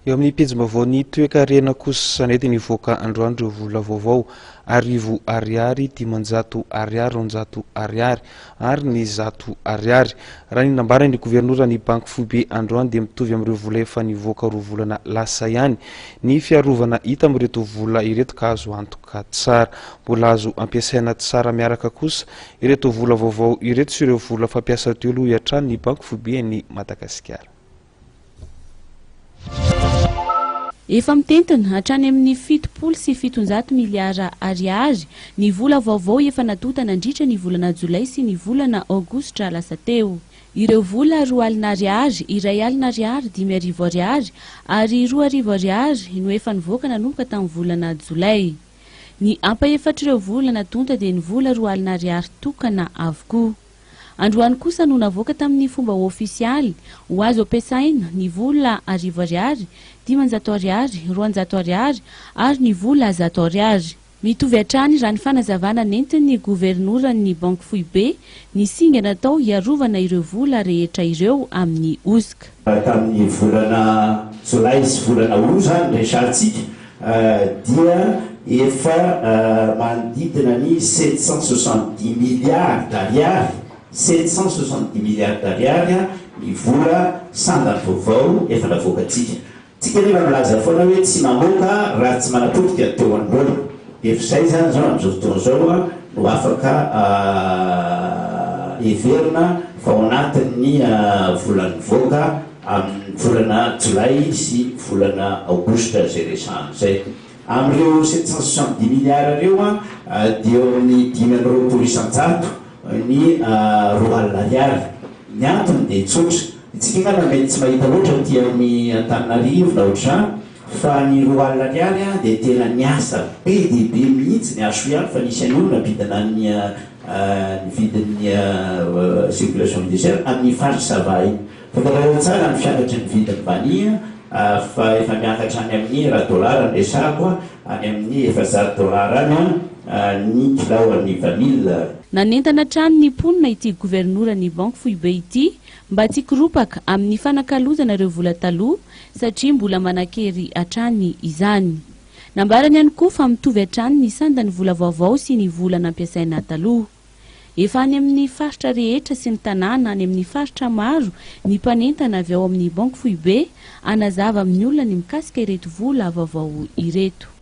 Eo amin'ny pejy vaovao ny toekarena kosa sanety nivoaka androany ireo vola vaovao arivo ariary 500 ariary 100 ariary ary ny 100 ariary. Raha ny nambaran'ny governoran'ny banky foibe androany dia mitovy amin'ireo vola efa nivoaka roa volana lasa ihany. Ny fiarovana hita amin'ireto vola ireto ka azo antoka tsara, mbola azo ampiasaina tsara miaraka kosa ireto vola vaovao ireto sy ireo vola fampiasa teo aloha hiatrany ny banky foibe ny Madagasikara. Efa mitentina hatrany amin'ny 700 sy 700 miliara ariary ny vola vaovao efa natota nandritra ny volana Jolay sy ny volana Aogositra lasa teo. Ireo vola 2 alina ariary, 1 alina ariary, 5 arivo ariary ary 2 arivo ariary no efa nivoaka nanomboka tamin'ny volana Jolay. Ny ampaefatr'ireo vola natonta dia ny vola 2 alina ariary tokana avokoa. Androany kosa no navoaka tamin'ny fomba ofisialy ho azo ampiasaina ny vola arivo ariary, 500 ariary, 200 ariary ary ny vola 100 ariary. Mitovy hatrany raha ny fanazavana nentin'ny governoran'ny banky foibe ny singa natao hiarovana ireo vola rehetra ireo amin'ny osika. Tamin'ny volana Jolay sy volana Août resahantsika dia efa manodidina ny 770 milliards d'ariary. 770 milliards d'ariary ny vola sandany vaovao efa navoakatsika. Tsika nefa milaza foana hoe tsy mamoaka raha tsy manapotika teo anoloana. Efa izay zany zao amin'izao fotoana zao no afaka heverina fa ao anatin'ny volana nivoaka amin'ny volana Jolay sy volana Aogositra izay resahana izay. Amin'ireo 770 milliards ireo dia eo amin'ny 520 isan-jato ny 2 alina ariary. Ny antony dia tsotra. Itsika ngamba mety tsy mahita loatra aty amin'ny Antananarivo na ohatr'izany fa ny 2 alina ariary dia tena niasa be dia be mihitsy ny aso ihany fa nisy any olona bidana ny vidin'ny circulation judiciaire amin'ny faritra Sava iny. Fantarao tsara ny fiangatry ny vidin'ny vania fa efa miakatra any amin'ny $1 resako any amin'ny $400 ny kilao amin'ny vanille. Nanentana trano ny mponina ity governoran'ny banky foibe ity mba tsy koropaka amin'ny fanakalozana ireo vola taloha satria mbola manakery hatrany izany. Nambarany ihany koa fa mitovy hatrany ny sandany vola vaovao sy ny vola nampiasaina taloha. Efa any amin'ny faritra rehetra sy ny tanàna any amin'ny faritra maro ny mpanentana avy ao amin'ny banky foibe anazava amin'ny olona ny mikasika ireto vola vaovao ireto.